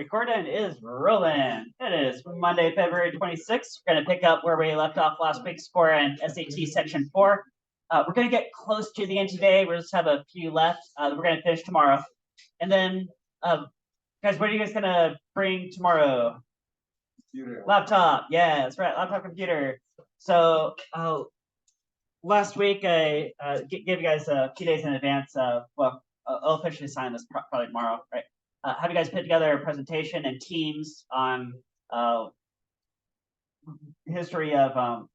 Recording is rolling. It is Monday, February 26th. We're going to pick up where we left off last week's score in SAT Section 4. We're going to get close to the end today. We just have a few left. We're going to finish tomorrow. And then, guys, what are you guys going to bring tomorrow? Computer. Laptop. Yeah, that's right. Laptop computer. So last week, I gave you guys a few days in advance. Well, I'll officially sign this probably tomorrow, right? Have you guys put together a presentation in Teams on history of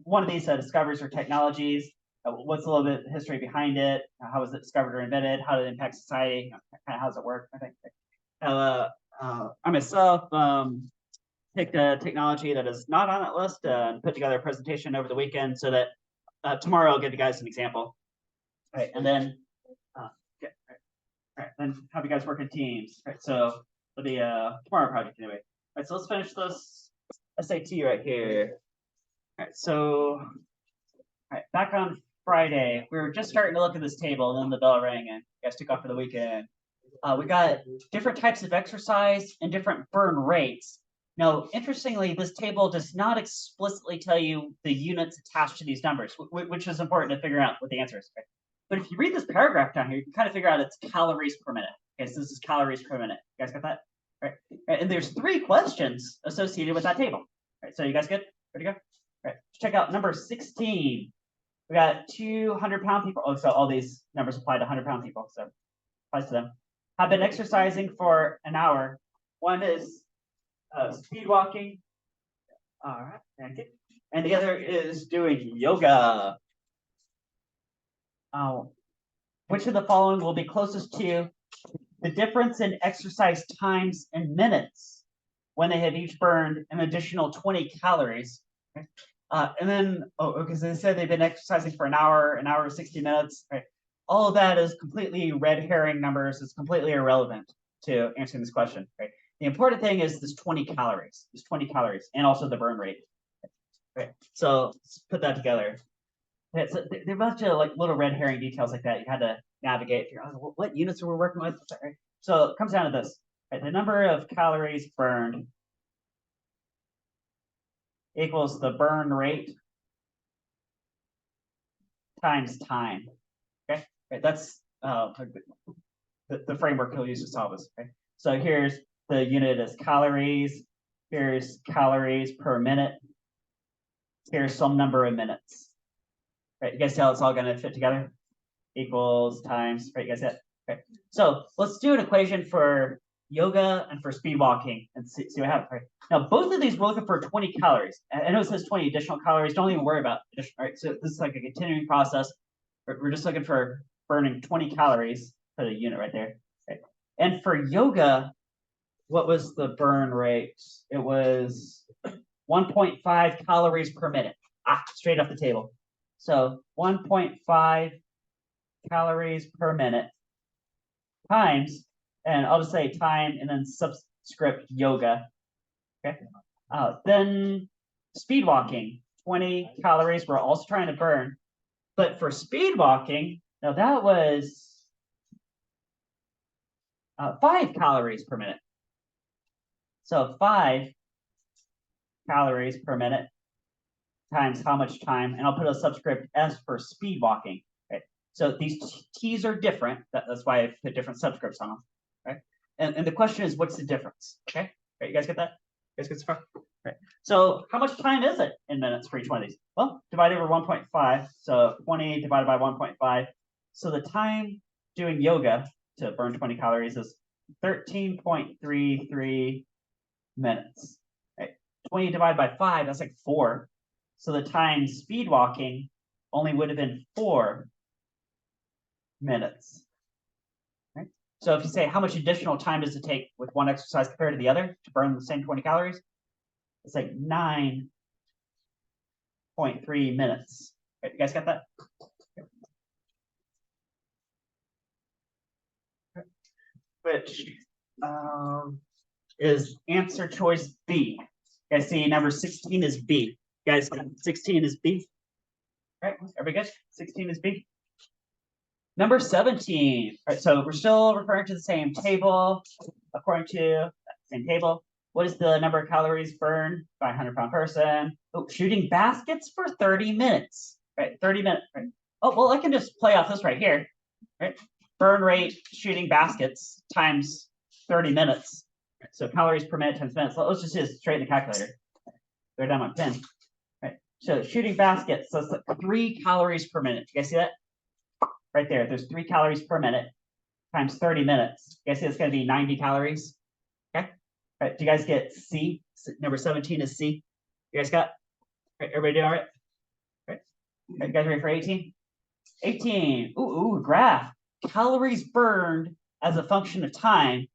one of these discoveries or technologies? What's a little bit of history behind it? How was it discovered or invented? How did it impact society? Kind of how does it work? I think. I myself picked a technology that is not on that list and put together a presentation over the weekend so that tomorrow I'll give you guys an example. All right, and then all right, then have you guys work in teams. All right, so for the tomorrow project anyway. All right, so let's finish this SAT right here. All right, so all right, back on Friday, we were just starting to look at this table, and then the bell rang, and you guys took off for the weekend. We got different types of exercise and different burn rates. Now, interestingly, this table does not explicitly tell you the units attached to these numbers, which is important to figure out what the answer is. Okay? But if you read this paragraph down here, you can kind of figure out it's calories per minute. Okay, so this is calories per minute. You guys got that? All right. And there's 3 questions associated with that table. All right, so you guys good? Ready to go? All right, let's check out number 16. We got 200-pound people. Oh, so all these numbers apply to 100-pound people, so applies to them. Have been exercising for an hour. One is speed walking. All right, thank you. And the other is doing yoga. Which of the following will be closest to the difference in exercise times and minutes when they have each burned an additional 20 calories? Okay. And then, because they said they've been exercising for an hour 60 minutes. Right? All of that is completely red herring numbers. It's completely irrelevant to answering this question. Right? The important thing is this 20 calories. This 20 calories, and also the burn rate. Right? So let's put that together. Yeah, so there are a bunch of like little red herring details like that you had to navigate through. What units are we working with? Right? So it comes down to this. Right? The number of calories burned equals the burn rate times time. Okay, right? That's the framework he'll use to solve this. Okay? So here's the unit is calories. Here's calories per minute. Here's some number of minutes. Right, you guys see how it's all going to fit together? Equals times, right? You guys see it? Okay. So let's do an equation for yoga and for speed walking and see what happens. Right? Now, both of these we're looking for 20 calories. I know it says 20 additional calories. Don't even worry about additional, right? So this is like a continuing process. We're just looking for burning 20 calories for the unit right there. Right? And for yoga, what was the burn rate? It was 1.5 calories per minute. Straight off the table. So 1.5 calories per minute times, and I'll just say time and then subscript yoga. Okay. Then speed walking, 20 calories we're also trying to burn. But for speed walking, now that was 5 calories per minute. So 5 calories per minute times how much time, and I'll put a subscript S for speed walking. Right? So these T's are different. That's why I put different subscripts on them. Right? And the question is, what's the difference? Okay, right, you guys get that? You guys get so far? Right. So how much time is it in minutes for each one of these? Well, divide over 1.5. So 20 divided by 1.5. So the time doing yoga to burn 20 calories is 13.33 minutes. Right? 20 divided by 5, that's like 4. So the time speed walking only would have been 4 minutes. Right? So if you say how much additional time does it take with one exercise compared to the other to burn the same 20 calories, it's like 9.3 minutes. Right, you guys got that? Which is answer choice B. You guys see number 16 is B. Guys, 16 is B. Right? Everybody good? 16 is B. Number 17. All right, so we're still referring to the same table. According to that same table, what is the number of calories burned by a 100-pound person? Oh, shooting baskets for 30 minutes. Right, 30 minutes. Right. Oh, well, I can just play off this right here. Right, burn rate shooting baskets times 30 minutes. Right, so calories per minute times minutes. Let's just do this straight in the calculator. Throw down my pen. Right, so shooting baskets. So it's like 3 calories per minute. You guys see that? Right there. There's 3 calories per minute times 30 minutes. You guys see it's going to be 90 calories. Okay. All right. Do you guys get C? Number 17 is C. You guys got? Right, everybody doing all right? All right. You guys ready for 18? 18. Ooh, graph. Calories burned as a function of time.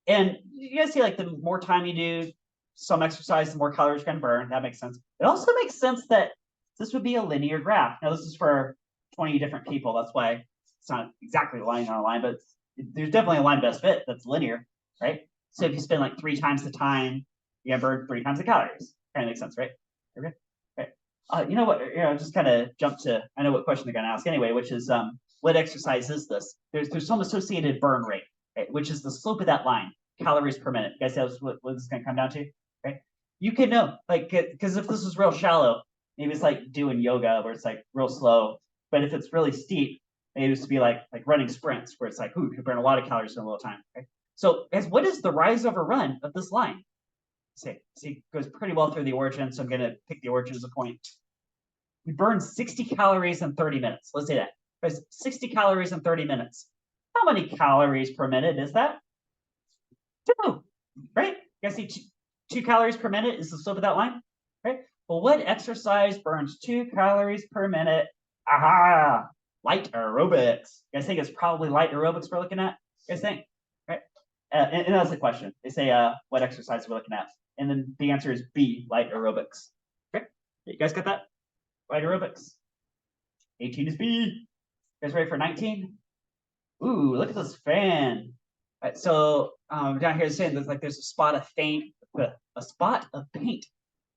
And you guys see, like, the more time you do some exercise, the more calories you're going to burn. That makes sense. It also makes sense that this would be a linear graph. Now, this is for 20 different people. That's why it's not exactly a line on a line, but there's definitely a line best fit that's linear, right? So if you spend like 3 times the time, you have burn 3 times the calories. Kind of makes sense, right? Okay. Okay. You know what? Just kind of jump to, I know what question they're going to ask anyway, which is what exercise is this? There's some associated burn rate, right, which is the slope of that line, calories per minute. You guys, that's what this is going to come down to, right? You can know, like, because if this is real shallow, maybe it's like doing yoga where it's like real slow. But if it's really steep, maybe it's to be like running sprints where it's like, ooh, you burn a lot of calories in a little time. Okay? So, guys, what is the rise over run of this line? See, it goes pretty well through the origin, so I'm going to pick the origin as a point. We burn 60 calories in 30 minutes. Let's say that. There's 60 calories in 30 minutes. How many calories per minute is that? 2, right? You guys see 2 calories per minute is the slope of that line, right? Well, what exercise burns 2 calories per minute? Aha! Light aerobics. You guys think it's probably light aerobics we're looking at? You guys think? Right? And that's the question. They say, what exercise we're looking at? And then the answer is B, light aerobics. Okay? You guys got that? Light aerobics. 18 is B. You guys ready for 19? Ooh, look at this fan. Right, so down here it's saying there's a spot of paint, a spot of paint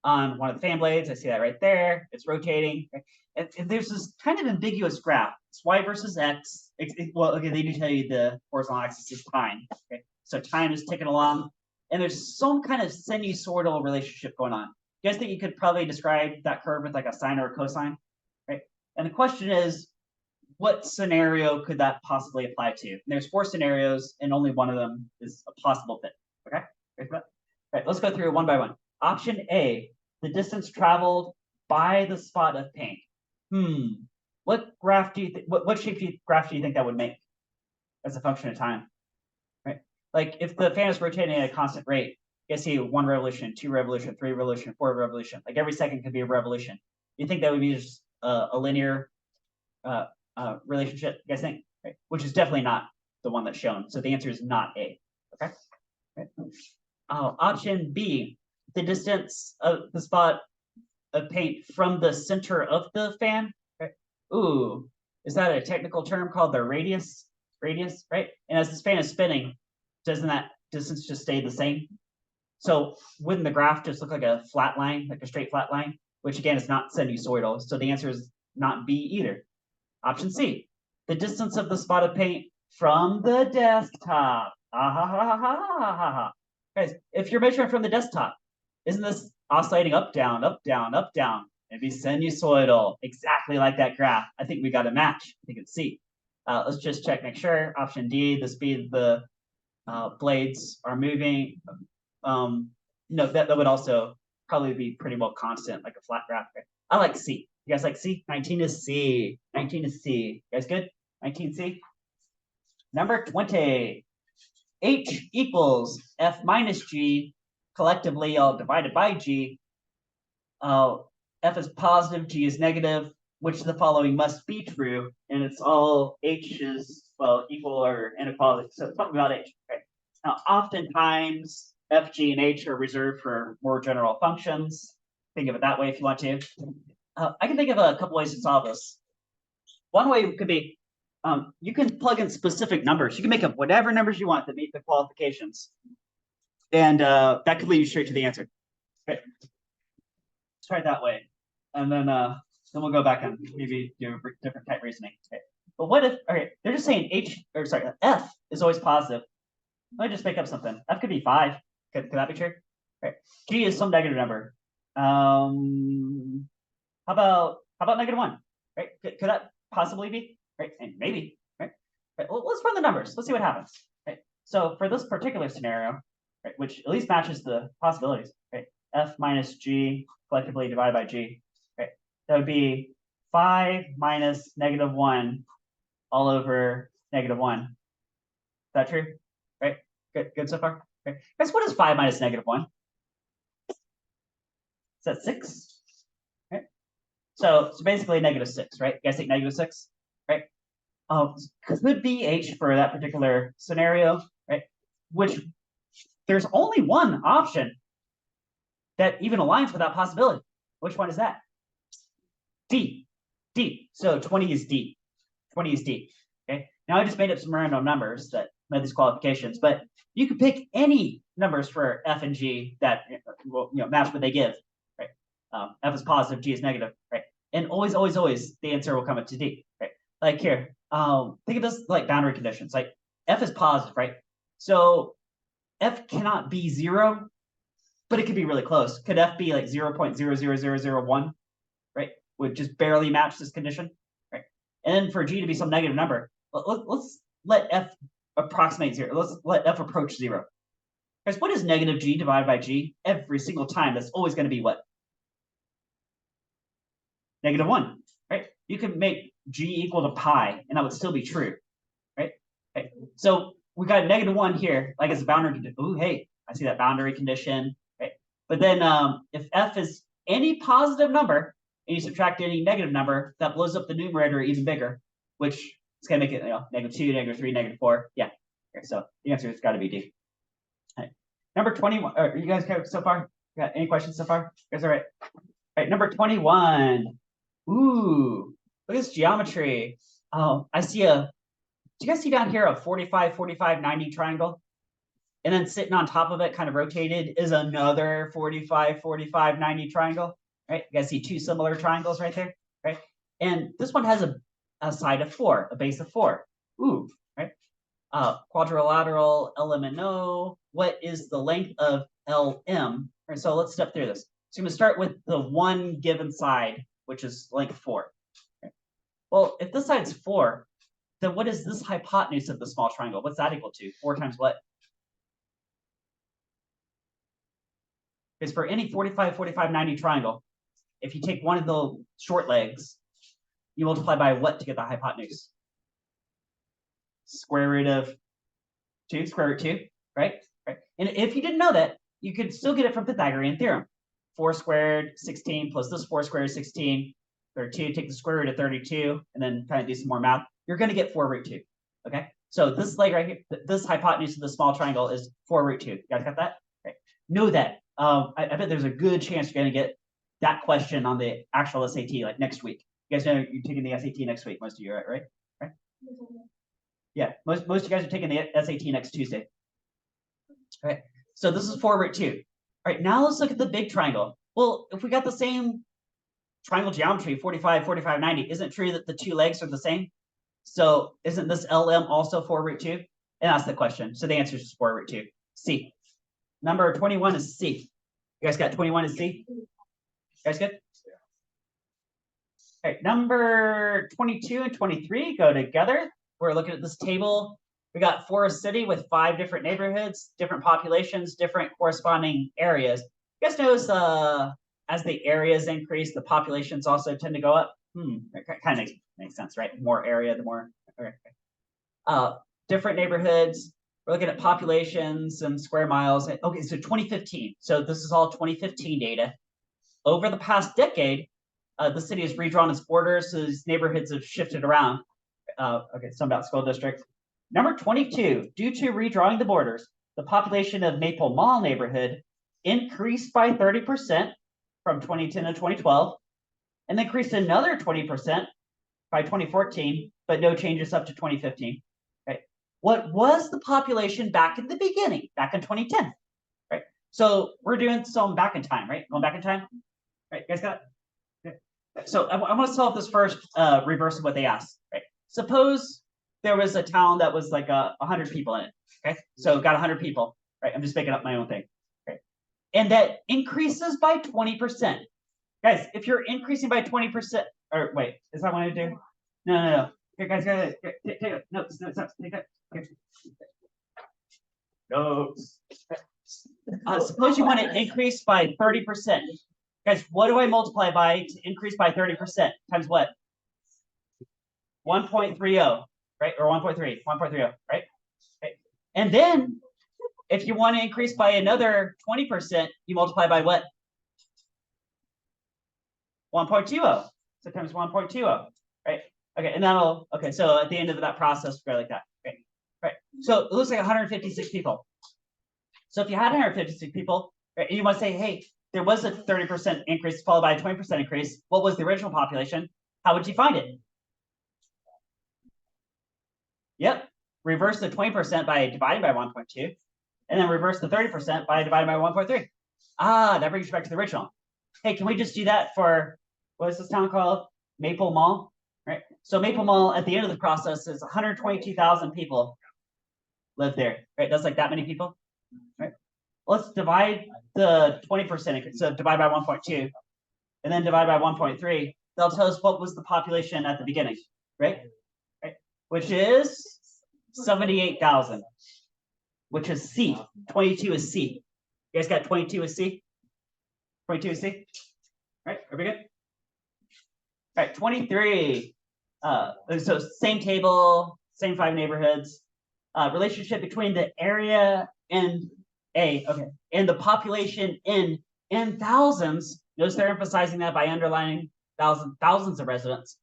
on one of the fan blades. I see that right there. It's rotating. And there's this kind of ambiguous graph. It's y versus x. Well, okay, they do tell you the horizontal axis is time. Okay, so time is ticking along, and there's some kind of sinusoidal relationship going on. You guys think you could probably describe that curve with like a sine or a cosine, right? And the question is, what scenario could that possibly apply to? And there's 4 scenarios, and only one of them is a possible fit. Okay, all right, let's go through one by one. Option A, the distance traveled by the spot of paint. What graph do you think? What shape graph do you think that would make as a function of time? Right, like if the fan is rotating at a constant rate, you guys see 1 revolution, 2 revolution, 3 revolution, 4 revolution. Like every second could be a revolution. You think that would be just a linear relationship? You guys think? Right, which is definitely not the one that's shown. So the answer is not A. Okay. Right. Option B, the distance of the spot of paint from the center of the fan. Right? Ooh, is that a technical term called the radius? Radius, right? And as this fan is spinning, doesn't that distance just stay the same? So wouldn't the graph just look like a flat line, like a straight flat line, which again is not sinusoidal. So the answer is not B either. Option C, the distance of the spot of paint from the desktop. Guys, if you're measuring from the desktop, isn't this oscillating up, down, up, down, up, down? It'd be sinusoidal, exactly like that graph. I think we got a match. I think it's C. Let's just check, make sure. Option D, the speed of the blades are moving. No, that would also probably be pretty well constant, like a flat graph. I like C. You guys like C? 19 is C. 19 is C. You guys good? 19C. Number 20. H equals F minus G, collectively all divided by G. F is positive, G is negative. Which of the following must be true? And it's all H is, well, equal or inequality. So it's talking about H. Okay. Now, oftentimes, F, G, and H are reserved for more general functions. Think of it that way if you want to. I can think of a couple ways to solve this. One way could be you can plug in specific numbers. You can make up whatever numbers you want that meet the qualifications. And that could lead you straight to the answer. Okay. Let's try it that way. And then we'll go back and maybe do a different type reasoning. Okay. But what if, okay, they're just saying F is always positive. Let me just make up something. F could be 5. Could that be true? Right. G is some negative number. How about -1? Right? Could that possibly be? Right? And maybe. Right? Right. Well, let's run the numbers. Let's see what happens. Right. So for this particular scenario, right, which at least matches the possibilities, right? F minus G collectively divided by G, right? That would be 5 minus -1 all over -1. Is that true? Right? Good so far? Right. Guys, what is 5 minus -1? Is that 6? Right? So basically -6, right? You guys think -6, right? Could be H for that particular scenario, right? Which there's only one option that even aligns with that possibility. Which one is that? D. D. So 20 is D. 20 is D. Okay. Now I just made up some random numbers that met these qualifications, but you could pick any numbers for F and G that will match what they give. Right. F is positive, G is negative. Right. And always, always, always, the answer will come up to D. Right. Like here, think of this like boundary conditions. Like F is positive, right? So F cannot be 0, but it could be really close. Could F be like 0.00001, right? Would just barely match this condition, right? And then for G to be some negative number, let's let F approximate 0. Let's let F approach 0. Guys, what is negative G divided by G? Every single time, that's always going to be what? -1, right? You can make G equal to pi, and that would still be true, right? Okay. So we got -1 here, like it's a boundary condition. Oh, hey, I see that boundary condition, right? But then if F is any positive number and you subtract any negative number, that blows up the numerator even bigger, which is going to make it -2, -3, -4. Yeah. Okay, so the answer has got to be D. Right. Number 21. Are you guys okay so far? Got any questions so far? You guys all right? All right. Number 21. Ooh, look at this geometry. Oh, I see do you guys see down here a 45, 45, 90 triangle? And then sitting on top of it, kind of rotated, is another 45, 45, 90 triangle, right? You guys see two similar triangles right there, right? And this one has a side of 4, a base of 4. Ooh, right? Quadrilateral LMNO. What is the length of LM? Right, so let's step through this. So I'm going to start with the one given side, which is length 4. Okay. Well, if this side's 4, then what is this hypotenuse of the small triangle? What's that equal to? 4 times what? Because for any 45, 45, 90 triangle, if you take one of the short legs, you multiply by what to get the hypotenuse? Square root of 2, square root 2, right? Right. And if you didn't know that, you could still get it from Pythagorean theorem. 4 squared, 16, plus this 4 squared, 16. 32, take the square root of 32, and then kind of do some more math. You're going to get 4 root 2. Okay, so this leg right here, this hypotenuse of the small triangle is 4 root 2. You guys got that? Right. Know that. I bet there's a good chance you're going to get that question on the actual SAT like next week. You guys know you're taking the SAT next week. Most of you, right? Right? Yeah, most of you guys are taking the SAT next Tuesday. All right. So this is 4 root 2. All right. Now let's look at the big triangle. Well, if we got the same triangle geometry, 45, 45, 90, isn't it true that the two legs are the same? So isn't this LM also 4 root 2? And that's the question. So the answer is 4 root 2. C. Number 21 is C. You guys got 21 as C? You guys good? All right, number 22 and 23 go together. We're looking at this table. We got Forest City with 5 different neighborhoods, different populations, different corresponding areas. You guys notice as the areas increase, the populations also tend to go up. That kind of makes sense, right? More area, the more. Okay. Different neighborhoods. We're looking at populations and square miles. Okay, so 2015. So this is all 2015 data. Over the past decade, the city has redrawn its borders, so these neighborhoods have shifted around. Okay, some about school districts. Number 22, due to redrawing the borders, the population of Maple Mall neighborhood increased by 30% from 2010 to 2012, and increased another 20% by 2014, but no changes up to 2015. Right? What was the population back in the beginning, back in 2010? Right. So we're doing some back in time, right? Going back in time. Right, you guys got it? Okay. So I want to solve this first reverse of what they asked. Right. suppose there was a town that was like 100 people in it. Okay, so got 100 people, right? I'm just making up my own thing. Okay, and that increases by 20%. Guys, if you're increasing by 20%, or wait, is that what I do? No. Here, guys, take it. Notes, take it. Okay. Notes. Suppose you want to increase by 30%. Guys, what do I multiply by to increase by 30%? Times what? 1.30, right? Or 1.3, 1.30, right? And then if you want to increase by another 20%, you multiply by what? 1.20. So times 1.20, right? Okay, and okay, so at the end of that process, go like that. Okay, right. So it looks like 156 people. So if you had 156 people, right, and you want to say, hey, there was a 30% increase followed by a 20% increase. What was the original population? How would you find it? Yep, reverse the 20% by dividing by 1.2, and then reverse the 30% by dividing by 1.3. Ah, that brings you back to the original. Hey, can we just do that for, what is this town called? Maple Mall, right? So Maple Mall at the end of the process is 122,000 people live there, right? That's like that many people, right? Let's divide the 20%, so divide by 1.2, and then divide by 1.3. They'll tell us what was the population at the beginning, right? Which is 78,000, which is C. 22 is C. You guys got 22 is C? 22 is C? Right, are we good? All right, 23. So same table, same 5 neighborhoods. Relationship between the area and and the population in thousands. Notice they're emphasizing that by underlining thousands of residents.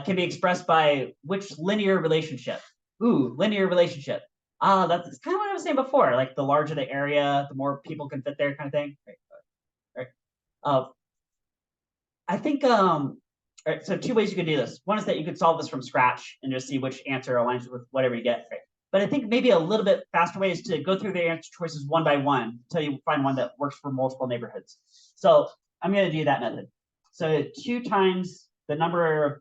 Can be expressed by which linear relationship? Ooh, linear relationship. That's kind of what I was saying before. Like the larger the area, the more people can fit there, kind of thing. Right. I think right, so 2 ways you could do this. One is that you could solve this from scratch and just see which answer aligns with whatever you get. Right? But I think maybe a little bit faster way is to go through the answer choices one by one until you find one that works for multiple neighborhoods. So I'm going to do that method. So 2 times the number of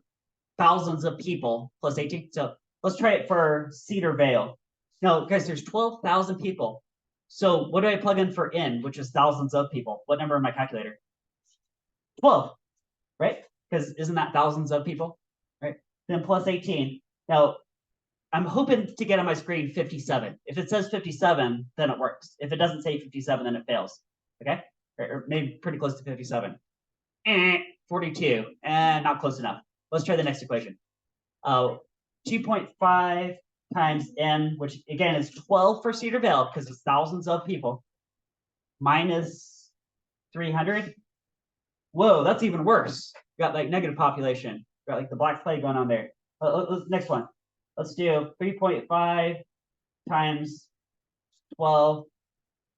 thousands of people plus 18. So let's try it for Cedar Vale. No, guys, there's 12,000 people. So what do I plug in for n, which is thousands of people? What number in my calculator? 12, right? Because isn't that thousands of people, right? Then plus 18. Now, I'm hoping to get on my screen 57. If it says 57, then it works. If it doesn't say 57, then it fails, okay? Or maybe pretty close to 57. 42, and not close enough. Let's try the next equation. 2.5 times n, which again is 12 for Cedar Vale because it's thousands of people, minus 300. Whoa, that's even worse. Got like negative population. Got like the Black Plague going on there. Next one. Let's do 3.5 times 12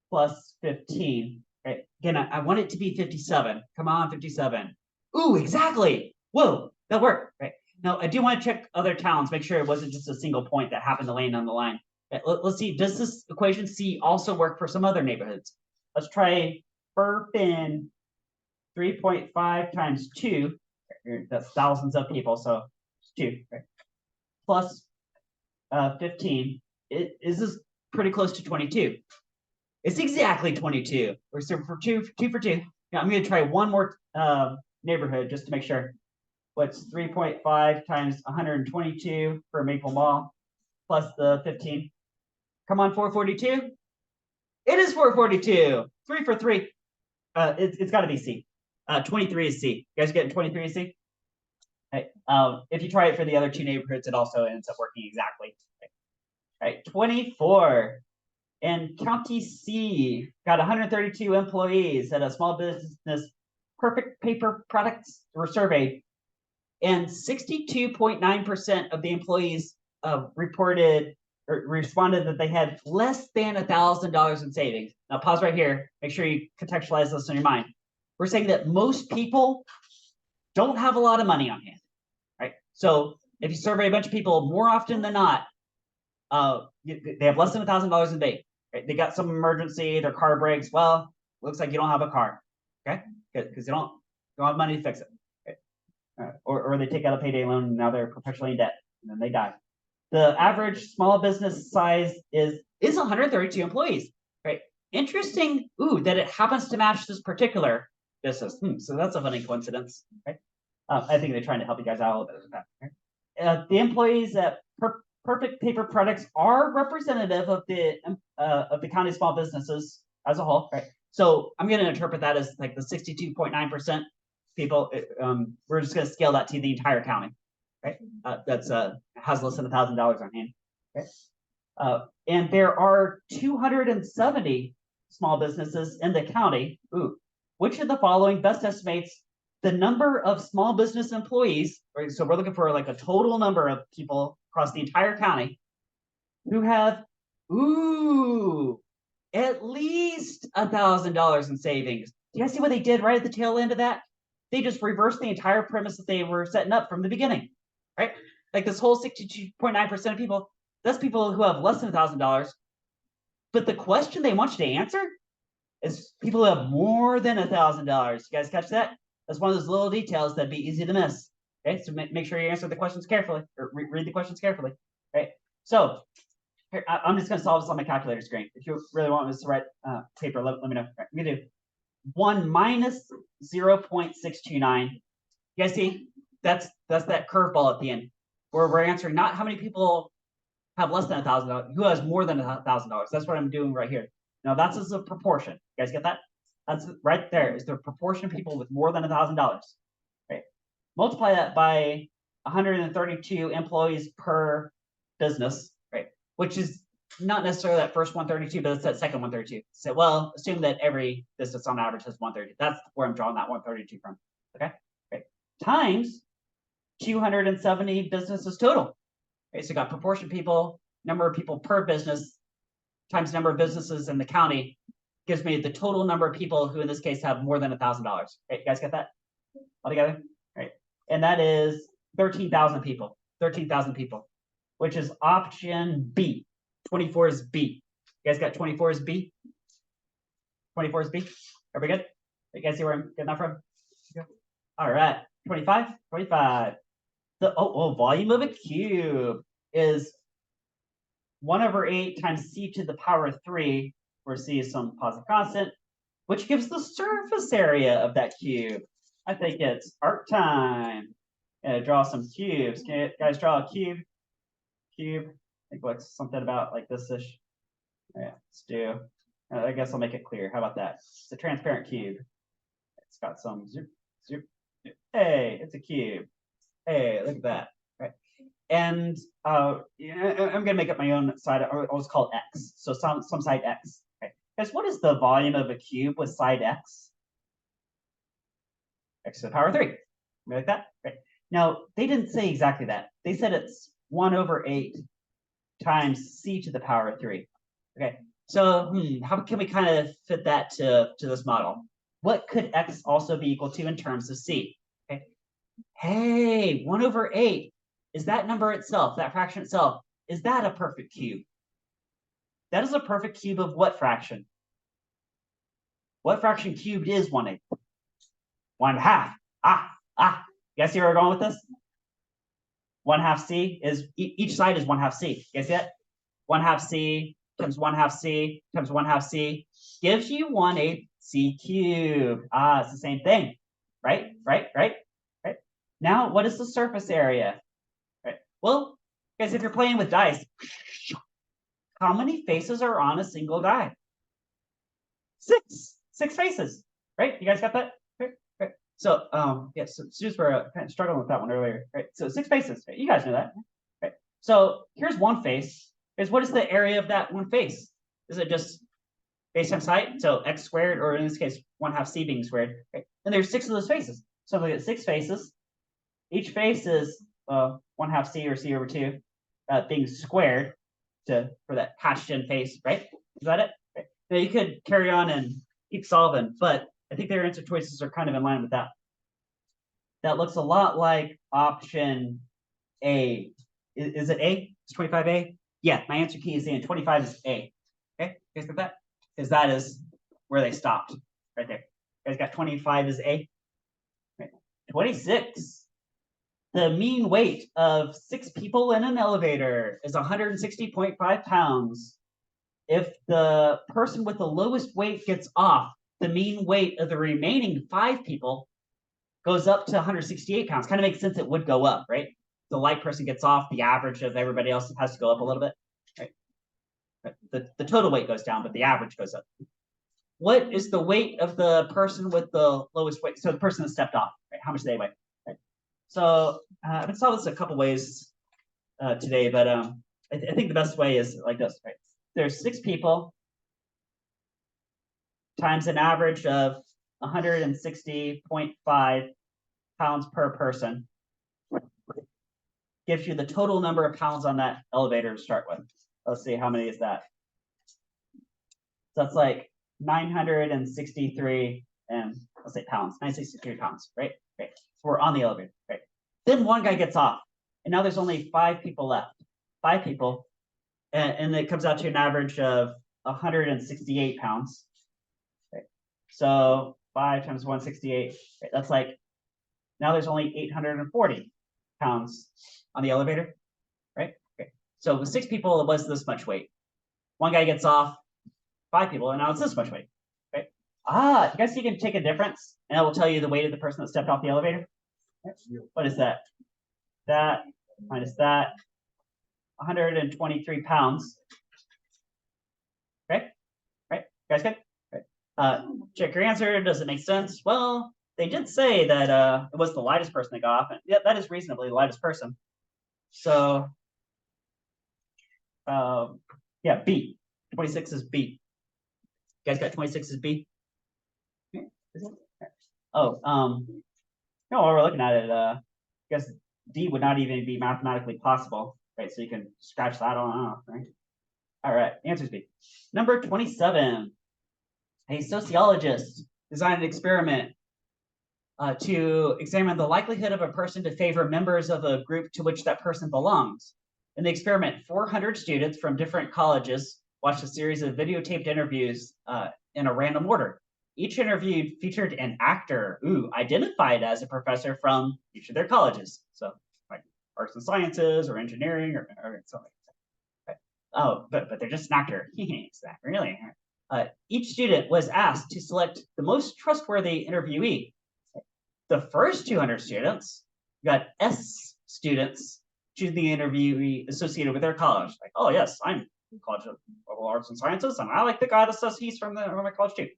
plus 15. Right. Again, I want it to be 57. Come on, 57. Ooh, exactly. Whoa, that worked. Right. Now, I do want to check other towns, make sure it wasn't just a single point that happened to land on the line. Right, let's see, does this equation C also work for some other neighborhoods? Let's try Burpin 3.5 times 2. That's thousands of people, so 2. Right? Plus 15. Is this pretty close to 22? It's exactly 22. So for 2 for 2. Now I'm going to try one more neighborhood just to make sure. What's 3.5 times 122 for Maple Mall plus the 15? Come on, 442. It is 442. 3 for 3. It's got to be C. 23 is C. You guys getting 23 is C? Right. If you try it for the other 2 neighborhoods, it also ends up working exactly. Right. 24. And County C got 132 employees at a small business. Perfect Paper Products were surveyed, and 62.9% of the employees reported or responded that they had less than $1,000 in savings. Now pause right here. Make sure you contextualize this in your mind. We're saying that most people don't have a lot of money on hand, right? So if you survey a bunch of people, more often than not, they have less than $1,000 in bank. Right? They got some emergency, their car breaks. Well, looks like you don't have a car, okay? Because you don't have money to fix it. Right? Or they take out a payday loan and now they're perpetually in debt. and then they die. The average small business size is 132 employees, right? Interesting, that it happens to match this particular business. So that's a funny coincidence, right? I think they're trying to help you guys out a little bit with that. Right? The employees at Perfect Paper Products are representative of the county small businesses as a whole, right? So I'm going to interpret that as like the 62.9% people. We're just going to scale that to the entire county, right? That's has less than $1,000 on hand, right? And there are 270 small businesses in the county. Which of the following best estimates the number of small business employees? Right, so we're looking for like a total number of people across the entire county who have at least $1,000 in savings. Do you guys see what they did right at the tail end of that? They just reversed the entire premise that they were setting up from the beginning, right? Like this whole 62.9% of people, that's people who have less than $1,000. But the question they want you to answer is people who have more than $1,000. You guys catch that? That's one of those little details that'd be easy to miss. Okay, so make sure you answer the questions carefully, or read the questions carefully. Right. So here, I'm just going to solve this on my calculator screen. If you really want me to write paper, let me know. Right, I'm going to do 1 minus 0.629. You guys see? That's that curveball at the end, where we're answering not how many people have less than $1,000, who has more than $1,000. That's what I'm doing right here. Now that's as a proportion. You guys get that? That's right there. Is the proportion of people with more than $1,000. Right. Multiply that by 132 employees per business, right? Which is not necessarily that first 132, but it's that second 132. So, well, assume that every business on average has 132. That's where I'm drawing that 132 from. Okay. Right. Times 270 businesses total. Okay. So you got proportion of people, number of people per business, times number of businesses in the county gives me the total number of people who in this case have more than $1,000. Right, you guys get that all together? Right. And that is 13,000 people. 13,000 people, which is option B. 24 is B. You guys got 24 is B? 24 is B? Are we good? You guys see where I'm getting that from? All right. 25. The volume of a cube is 1/8 times c to the power of 3, where c is some positive constant, which gives the surface area of that cube. I think it's art time. Draw some cubes. Can you guys draw a cube? Cube. I think looks something about like this-ish. Yeah, let's do. I guess I'll make it clear. How about that? It's a transparent cube. It's got some zoop. Hey, it's a cube. Hey, look at that. Right. And I'm gonna make up my own side. I'll just call it x. So some side x. Okay. Guys, what is the volume of a cube with side x? X to the power 3. Like that. Right. Now they didn't say exactly that. They said it's 1/8 times c to the power of 3. Okay. So how can we kind of fit that to this model? What could x also be equal to in terms of c? Okay. Hey, 1/8. Is that number itself, that fraction itself, is that a perfect cube? That is a perfect cube of what fraction? What fraction cubed is 1/8? 1/2. You guys see where we're going with this? 1/2 c is, each side is 1/2 c. You guys see that? 1/2 c times 1/2 c times 1/2 c gives you 1/8 c cubed. It's the same thing, right? Now, what is the surface area? Right. Well, guys, if you're playing with dice, how many faces are on a single die? 6 faces, right? You guys got that? Right. So, yeah, so students were kind of struggling with that one earlier, right? So 6 faces, right? You guys know that, right? So here's one face. What is the area of that one face? Is it just base times height? So x squared, or in this case, 1/2 c being squared, right? And there's 6 of those faces. So we get 6 faces. Each face is 1/2 c or c over 2 being squared for that hashed in face, right? Is that it? Right. Now you could carry on and keep solving, but I think their answer choices are kind of in line with that. That looks a lot like option A. Is it A? Is 25A? Yeah, my answer key is A, and 25 is A. Okay, you guys got that? Because that is where they stopped, right there. You guys got 25 is A? Right. 26. the mean weight of 6 people in an elevator is 160.5 pounds. If the person with the lowest weight gets off, the mean weight of the remaining 5 people goes up to 168 pounds. Kind of makes sense it would go up, right? The light person gets off, the average of everybody else has to go up a little bit, right? The total weight goes down, but the average goes up. What is the weight of the person with the lowest weight? So the person that stepped off, right? How much do they weigh? Right? So I've been solving this a couple ways today, but I think the best way is like this, right? There's 6 people times an average of 160.5 pounds per person. Gives you the total number of pounds on that elevator to start with. Let's see, how many is that? So that's like 963 and let's say pounds, 963 pounds, right? Right. So we're on the elevator, right? Then one guy gets off, and now there's only 5 people left. 5 people, and it comes out to an average of 168 pounds. Right? So 5 times 168, right? That's like, now there's only 840 pounds on the elevator, right? Okay. So with 6 people, it was this much weight. One guy gets off, 5 people, and now it's this much weight, right? You guys see, you can take a difference, and it will tell you the weight of the person that stepped off the elevator. What is that? That minus that, 123 pounds. Okay, right? You guys good? Right. Check your answer. Does it make sense? Well, they did say that it was the lightest person that got off, and yeah, that is reasonably the lightest person. So, yeah, B. 26 is B. You guys got 26 as B? Oh, no, while we're looking at it, I guess D would not even be mathematically possible, right? So you can scratch that on off, right? All right, answer's B. Number 27. A sociologist designed an experiment to examine the likelihood of a person to favor members of a group to which that person belongs. In the experiment, 400 students from different colleges watched a series of videotaped interviews in a random order. Each interview featured an actor identified as a professor from each of their colleges. So like arts and sciences or engineering or something. Right. Oh, but they're just an actor. Is that really? Each student was asked to select the most trustworthy interviewee. The first 200 students got S students choosing the interviewee associated with their college. Like, oh yes, I'm in College of Arts and Sciences, and I like the guy that says he's from my college too.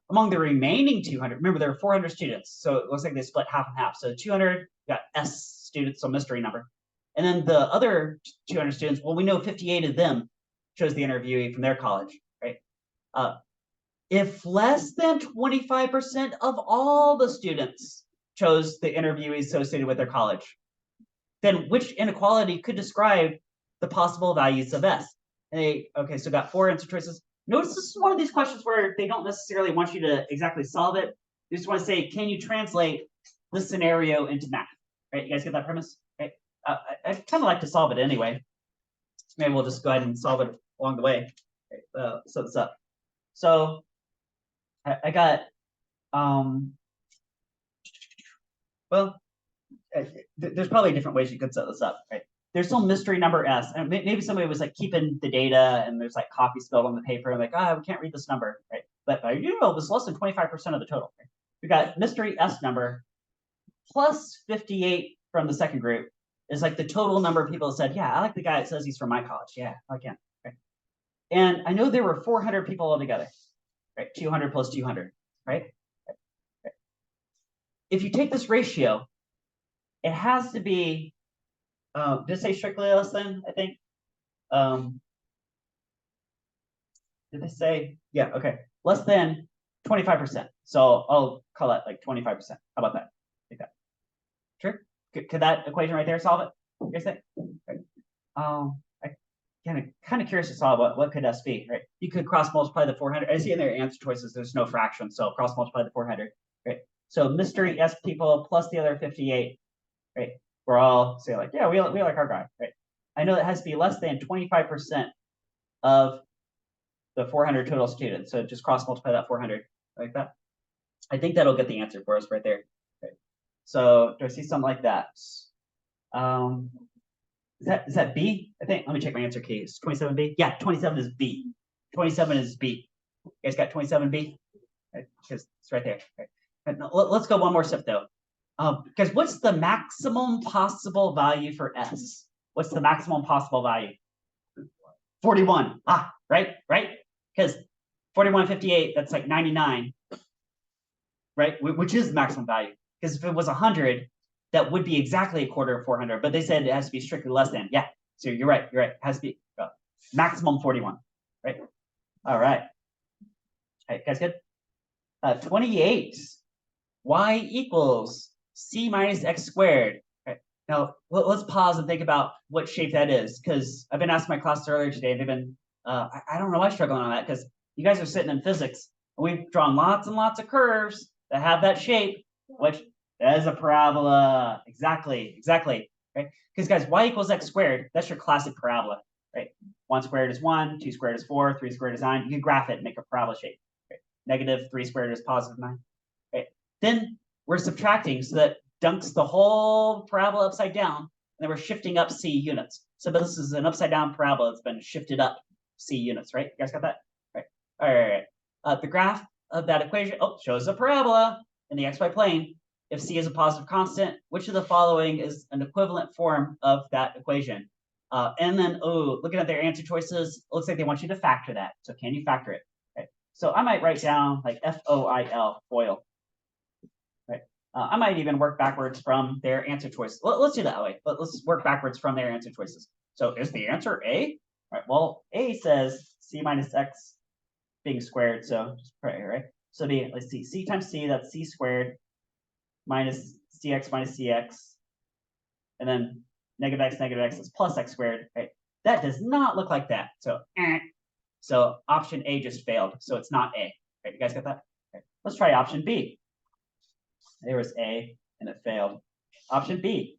Among the remaining 200, remember there were 400 students, so it looks like they split half and half. So 200 got S students, so mystery number. And then the other 200 students, well, we know 58 of them chose the interviewee from their college, right? If less than 25% of all the students chose the interviewee associated with their college, then which inequality could describe the possible values of S? And okay, so got 4 answer choices. Notice this is one of these questions where they don't necessarily want you to exactly solve it. They just want to say, can you translate this scenario into math? Right? You guys get that premise? Right? I'd kind of like to solve it anyway. Maybe we'll just go ahead and solve it along the way. Okay, set this up. So I got, well, there's probably different ways you could set this up, right? There's some mystery number S, and maybe somebody was like keeping the data, and there's like coffee spilled on the paper, and like, we can't read this number, right? But I do know it was less than 25% of the total. Right? We got mystery S number plus 58 from the second group is like the total number of people that said, yeah, I like the guy that says he's from my college. Yeah, I can. Right? And I know there were 400 people altogether, right? 200 plus 200, right? If you take this ratio, it has to be, did it say strictly less than, I think? Did they say, yeah, okay, less than 25%. So I'll call that like 25%. How about that? Like that. Sure. Could that equation right there solve it? You guys think? Right. I kind of curious to solve what could S be, right? You could cross multiply the 400. I see in their answer choices, there's no fraction, so cross multiply the 400, right? So mystery S people plus the other 58, right? We're all say like, yeah, we like our guy, right? I know it has to be less than 25% of the 400 total students. So just cross multiply that 400 like that. I think that'll get the answer for us right there. Right. So do I see something like that? Is that B? I think, let me check my answer key. Is 27B? Yeah, 27 is B. 27 is B. You guys got 27B? Because it's right there. Okay. Let's go one more step though. Because what's the maximum possible value for S? What's the maximum possible value? 41. Ah, right. Because 4158, that's like 99, right? Which is maximum value. Because if it was 100, that would be exactly a quarter of 400. But they said it has to be strictly less than. Yeah. So you're right. It has to be maximum 41, right? All right. All right, guys, good. 28. Y equals C minus X squared. Okay. Now let's pause and think about what shape that is, because I've been asking my class earlier today. They've been, I don't know why I'm struggling on that, because you guys are sitting in physics and we've drawn lots and lots of curves that have that shape, which is a parabola. Exactly. Right? Because guys, y equals x squared, that's your classic parabola, right? 1 squared is 1, 2 squared is 4, 3 squared is 9. You can graph it and make a parabola shape. Right? Negative 3 squared is positive 9. Right? Then we're subtracting, so that dunks the whole parabola upside down, and then we're shifting up c units. So but this is an upside down parabola that's been shifted up c units, right? You guys got that? Right. All right. The graph of that equation shows a parabola in the xy plane. If c is a positive constant, which of the following is an equivalent form of that equation? And then, looking at their answer choices, it looks like they want you to factor that. So can you factor it? Okay. So I might write down like FOIL, FOIL. Right. I might even work backwards from their answer choices. Let's do that way. Let's work backwards from their answer choices. So is the answer A? All right. Well, A says C minus X being squared. So just put it here, right? So B, let's see, C times C, that's C squared minus CX minus CX. And then negative X is plus X squared, right? That does not look like that. So option A just failed. So it's not A. Right? You guys got that? Okay. Let's try option B. There was A and it failed. Option B,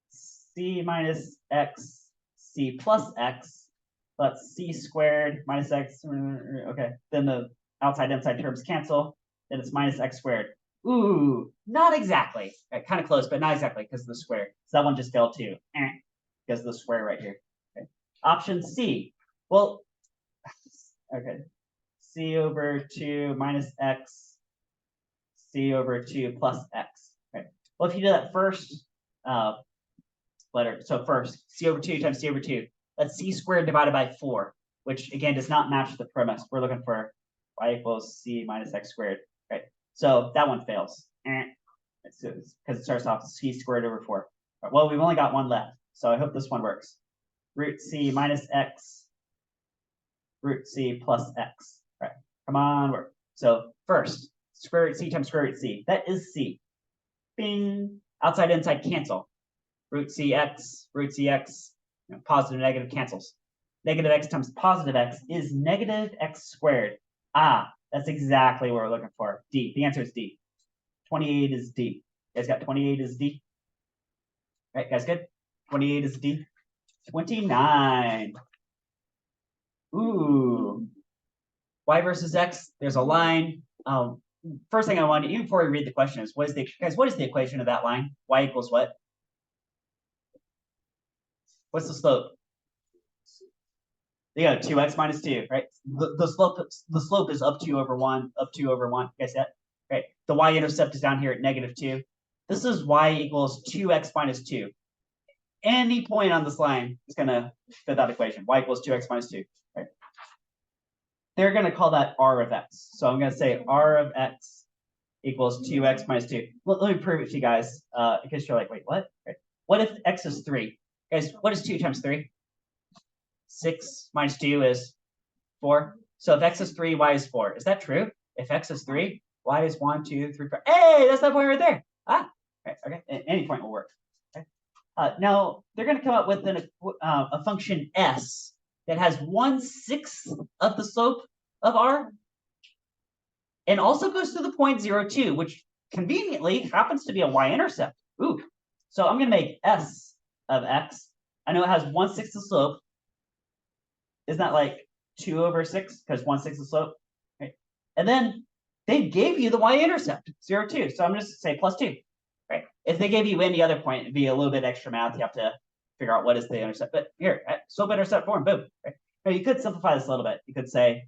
C minus X, C plus X, that's C squared minus X. Okay, then the outside inside terms cancel. Then it's minus X squared. Ooh, not exactly. Kind of close, but not exactly because of the square. So that one just failed too. Because of the square right here. Okay. Option C. Well, okay. C over 2 minus X, C over 2 plus X. Okay. Well, if you do that first letter, so first, C over 2 times C over 2, that's C squared divided by 4, which again does not match the premise. We're looking for y equals C minus X squared. Right. So that one fails. Because it starts off C squared over 4. Right, well, we've only got one left, so I hope this one works. Root C minus X, root C plus X. Right. Come on, work. So first, square root C times square root C. That is C. Bing. Outside, inside cancel. Root CX, positive, negative cancels. Negative X times positive X is negative X squared. Ah, that's exactly what we're looking for. D. The answer is D. 28 is D. You guys got 28 is D? Right, guys, good? 28 is D. 29. Ooh. Y versus X, there's a line. First thing I want to, even before we read the question, is what is the equation of that line? Y equals what? What's the slope? Yeah, 2x minus 2, right? The slope is up 2 over 1, up 2 over 1. You guys see that? Right. The y-intercept is down here at negative 2. This is y equals 2x minus 2. Any point on this line is going to fit that equation. Y equals 2x minus 2. Right? They're going to call that r of x. So I'm going to say r of x equals 2x minus 2. Let me prove it to you guys, in case you're like, wait, what? Right. What if x is 3? Guys, what is 2 times 3? 6 minus 2 is 4. So if x is 3, y is 4. Is that true? If x is 3, y is 1, 2, 3, 4. Hey, that's that point right there. Ah, right, okay. Any point will work. Okay. Now, they're going to come up with a function s that has 1/6 of the slope of r and also goes to the point 0, 2, which conveniently happens to be a y-intercept. Ooh. So I'm going to make s of x. I know it has 1/6 the slope. Isn't that like 2 over 6? Because 1/6 the slope. Right? And then they gave you the y-intercept, 0, 2. So I'm just gonna say plus 2, right? If they gave you any other point, it'd be a little bit extra math. You have to figure out what is the intercept. But here, slope-intercept form, boom. Right? Now you could simplify this a little bit. You could say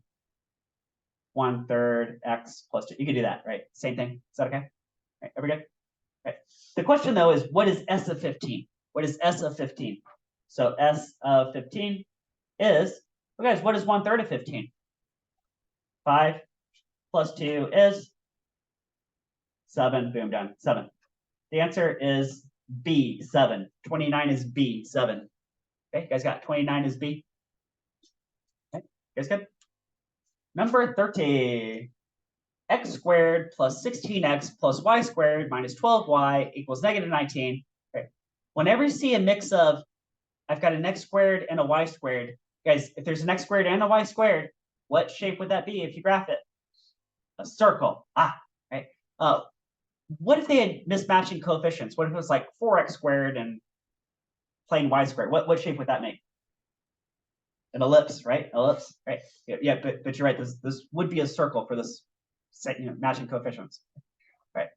1/3 x plus 2. You could do that, right? Same thing. Is that okay? Right, are we good? Right. The question though is, what is s of 15? What is s of 15? So s of 15 is, well, guys, what is 1/3 of 15? 5 plus 2 is 7. Boom, done. 7. The answer is B, 7. 29 is B, 7. Okay, you guys got 29 is B? Okay, you guys good? Number 30. X squared plus 16x plus y squared minus 12y equals negative 19. Okay. Whenever you see a mix of, I've got an x squared and a y squared, guys, if there's an x squared and a y squared, what shape would that be if you graph it? A circle. Right. What if they had mismatching coefficients? What if it was like 4x squared and plain y squared? What shape would that make? An ellipse, right? Ellipse, right? Yeah, but you're right. This would be a circle for this, matching coefficients, right?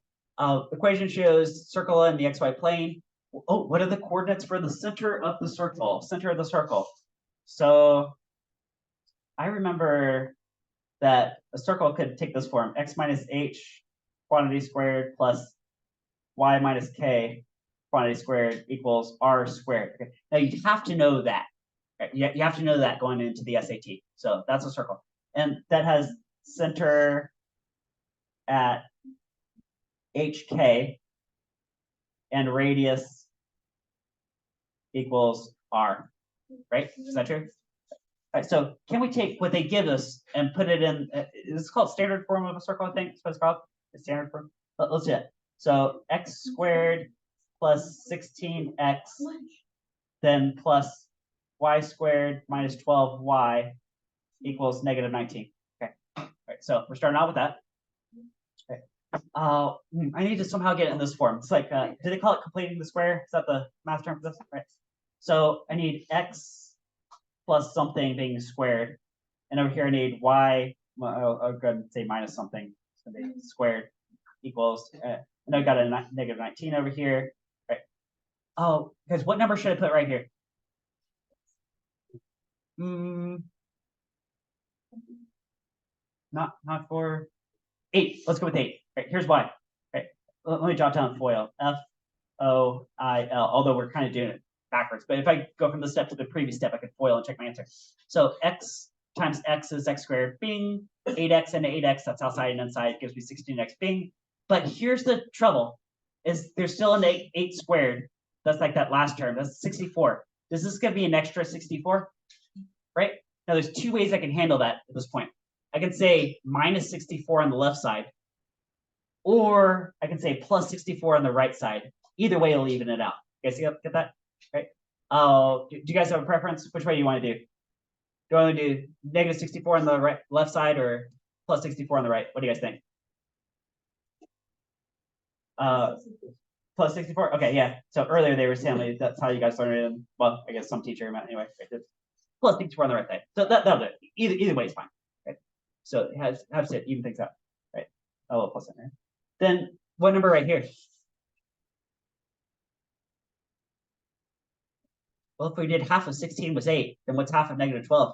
Equation shows circle in the xy plane. Oh, what are the coordinates for the center of the circle? Center of the circle. So I remember that a circle could take this form: x minus h quantity squared plus y minus k quantity squared equals r squared. Okay. Now you have to know that. Right? You have to know that going into the SAT. So that's a circle, and that has center at HK and radius equals R, right? Is that true? All right, so can we take what they give us and put it in, this is called standard form of a circle, I think. That's what it's called, the standard form. Let's do it. So x squared plus 16x, then plus y squared minus 12y equals negative 19. Okay, all right, so we're starting out with that. Okay. I need to somehow get it in this form. It's like, do they call it completing the square? Is that the math term for this? Right. So I need x plus something being squared. And over here I need y, well, I'll go ahead and say minus something. So they squared equals, and I've got a negative 19 over here. Right. Oh, because what number should I put right here? Not for 8. Let's go with 8. Right, here's why. Right, let me jot down FOIL. FOIL. Although we're kind of doing it backwards, but if I go from the step to the previous step, I could FOIL and check my answer. So x times x is x squared. Bing. 8x and 8x. That's outside and inside. Gives me 16x. Bing. But here's the trouble: is there's still an 8 squared. That's like that last term. That's 64. Is this going to be an extra 64? Right? Now there's 2 ways I can handle that at this point. I can say minus 64 on the left side, or I can say plus 64 on the right side. Either way, it'll even it out. You guys get that? Right? Do you guys have a preference? Which way do you want to do? Do I want to do negative 64 on the left side or plus 64 on the right? What do you guys think? Plus 64? Okay, yeah. So earlier they were saying that's how you guys learned it. And, well, I guess some teacher anyway. Right? Plus 64 on the right side. So that'll do it. Either way is fine. Right? So it has to even things out. Right? Oh, plus it. Right? Then what number right here? Well, if we did half of 16 was 8, then what's half of negative 12?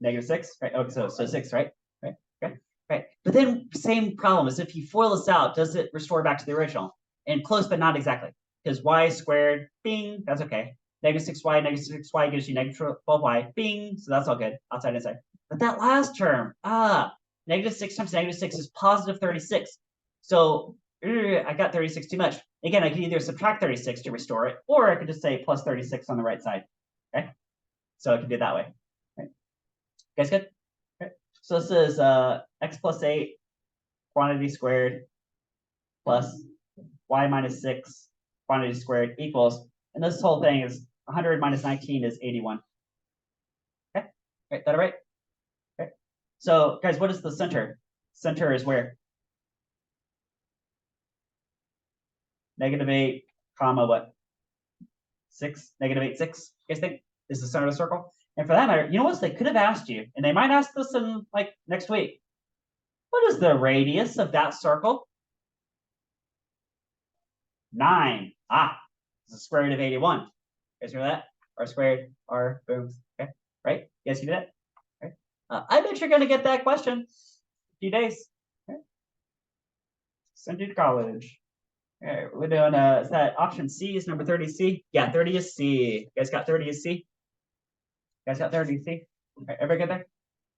Negative 6, right? Oh, so 6, right? Right. Okay. Right. But then same problem is if you FOIL this out, does it restore back to the original? And close, but not exactly. Because y squared, bing, that's okay. Negative 6y gives you negative 12y, bing, so that's all good, outside, inside. But that last term, negative 6 times negative 6 is positive 36. So I got 36 too much. Again, I can either subtract 36 to restore it, or I could just say plus 36 on the right side. Okay, so I can do it that way. Right. Guys good? Okay. So this is x plus 8 quantity squared plus y minus 6 quantity squared equals, and this whole thing is 100 minus 19 is 81. Okay, right, that all right? Okay. So guys, what is the center? Center is where? Negative 8, comma what? 6, negative 8, 6. You guys think is the center of the circle? And for that matter, you know what? They could have asked you, and they might ask this in like next week. What is the radius of that circle? 9. Ah, it's the square root of 81. You guys remember that? R squared, R, boom. Okay, right? You guys see that? Right? I bet you're going to get that question in a few days. Okay. Send you to college. All right, we're doing, is that option C is number 30C? Yeah, 30 is C. You guys got 30 is C? You guys got 30 is C? All right, everybody good there?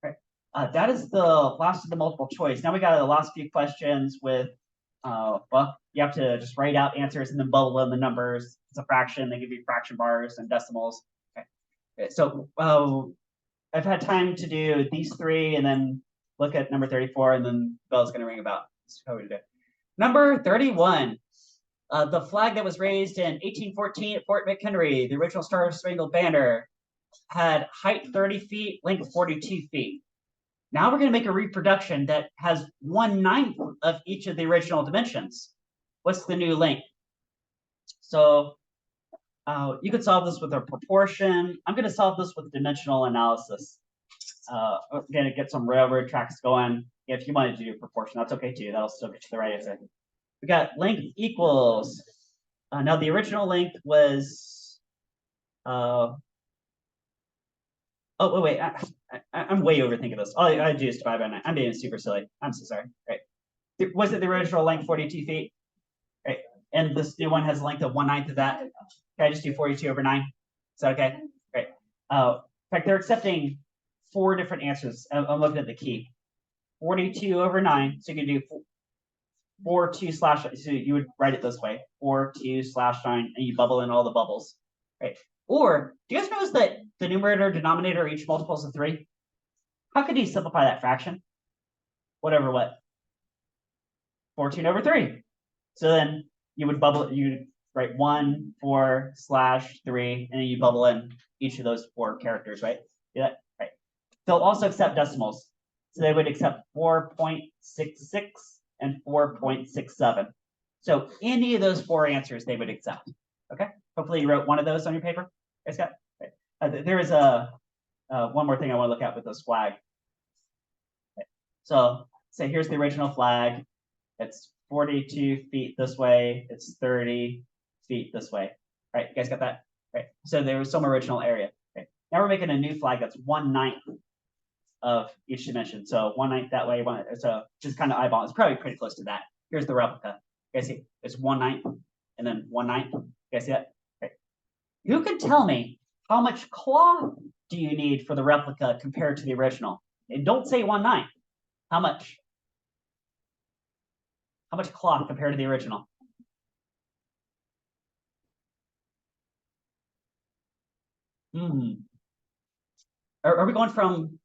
All right. That is the last of the multiple choice. Now we got the last few questions with, well, you have to just write out answers and then bubble in the numbers. It's a fraction. They give you fraction bars and decimals. Okay. So I've had time to do these three and then look at number 34, and then the bell's going to ring about. That's how we do it. Number 31. The flag that was raised in 1814 at Fort McHenry, the original Star Spangled Banner, had height 30 feet, length 42 feet. Now we're going to make a reproduction that has 1/9 of each of the original dimensions. What's the new length? So you could solve this with a proportion. I'm going to solve this with dimensional analysis. I'm going to get some railroad tracks going. If you wanted to do proportion, that's okay too. That'll still get you the right answer. We got length equals. Now the original length was. Oh wait. I'm way overthinking this. All I do is divide by 9. I'm being super silly. I'm so sorry. Right. Was it the original length 42 feet? Right. And this new one has a length of 1/9 of that. Can I just do 42 over 9? Is that okay? Great. In fact, they're accepting 4 different answers. I'm looking at the key. 42 over 9. So you can do 4, 2 slash. So you would write it this way: 4, 2 slash 9, and you bubble in all the bubbles. Right. Or do you guys notice that the numerator and denominator are each multiples of 3? How could you simplify that fraction? Whatever what? 14 over 3. So then you would bubble, you write 1, 4 slash 3, and then you bubble in each of those 4 characters, right? Yeah, right. They'll also accept decimals. So they would accept 4.66 and 4.67. So any of those 4 answers they would accept. Okay. Hopefully you wrote one of those on your paper. Guys got? Right. There is a one more thing I want to look at with this flag. Okay. So say here's the original flag. It's 42 feet this way. It's 30 feet this way. Right. You guys got that? Right. So there was some original area. Okay. Now we're making a new flag that's 1/9 of each dimension. So 1/9 that way. So just kind of eyeball. It's probably pretty close to that. Here's the replica. You guys see? It's 1/9 and then 1/9. You guys see that? Okay. Who can tell me how much cloth do you need for the replica compared to the original? And don't say 1/9. How much? How much cloth compared to the original? Are we going from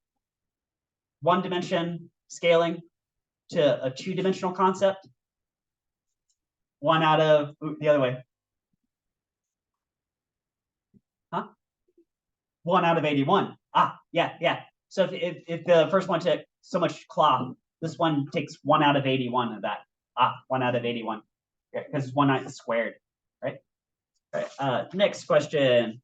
1 dimension scaling to a 2-dimensional concept? 1 out of the other way. Huh? 1 out of 81. Ah, yeah. So if the first one took so much cloth, this one takes 1 out of 81 of that. Ah, 1 out of 81. Yeah, because 1/9 is squared, right? All right. Next question.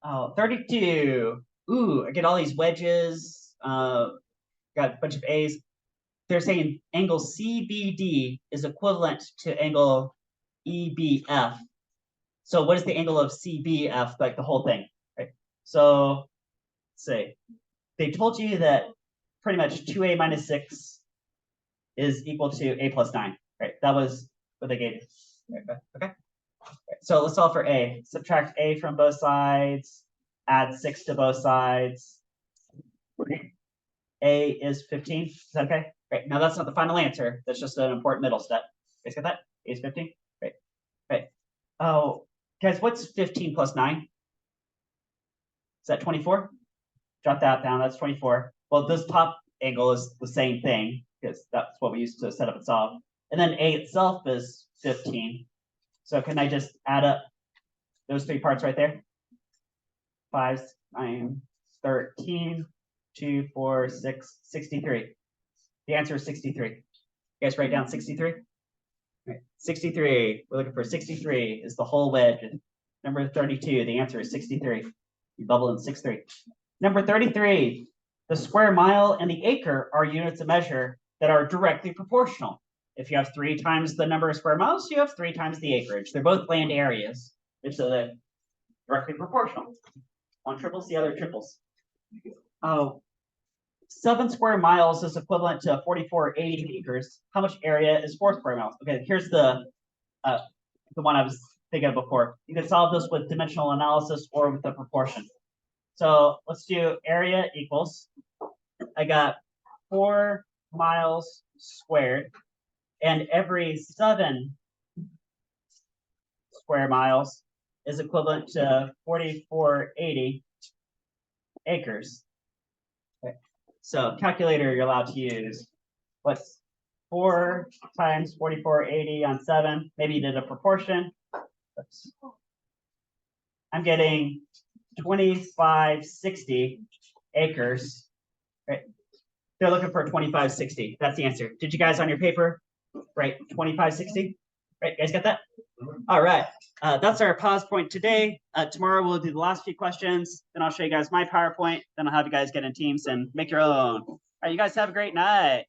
Oh, 32. Ooh, I get all these wedges. Got a bunch of A's. They're saying angle CBD is equivalent to angle EBF. So what is the angle of CBF, like the whole thing? Right? So let's see. They told you that pretty much 2a minus 6 is equal to a plus 9. Right? That was what they gave you. Okay. So let's solve for a. Subtract a from both sides. Add 6 to both sides. A is 15. Is that okay? Great. Now that's not the final answer. That's just an important middle step. You guys get that? A is 15. Great. Oh, guys, what's 15 plus 9? Is that 24? Jot that down. That's 24. Well, this top angle is the same thing because that's what we used to set up and solve. And then a itself is 15. So can I just add up those 3 parts right there? 5, 9, 13, 2, 4, 6, 63. The answer is 63. You guys write down 63? Right. 63. We're looking for 63 is the whole wedge. Number 32, the answer is 63. You bubble in 63. Number 33. The square mile and the acre are units of measure that are directly proportional. If you have 3 times the number of square miles, you have 3 times the acreage. They're both land areas, so they're directly proportional. One triples, the other triples. Oh, 7 square miles is equivalent to 4480 acres. How much area is 4 square miles? Okay, here's the one I was thinking of before. You can solve this with dimensional analysis or with the proportion. So let's do area equals, I got 4 miles squared, and every 7 square miles is equivalent to 4480 acres. Okay. So calculator you're allowed to use. What's 4 times 4480 on 7? Maybe you did a proportion. Oops. I'm getting 2560 acres. Right. They're looking for 2560. That's the answer. Did you guys on your paper write 2560? Right, you guys got that? All right. That's our pause point today. Tomorrow we'll do the last few questions. Then I'll show you guys my PowerPoint. Then I'll have you guys get in teams and make your own. All right, you guys have a great night.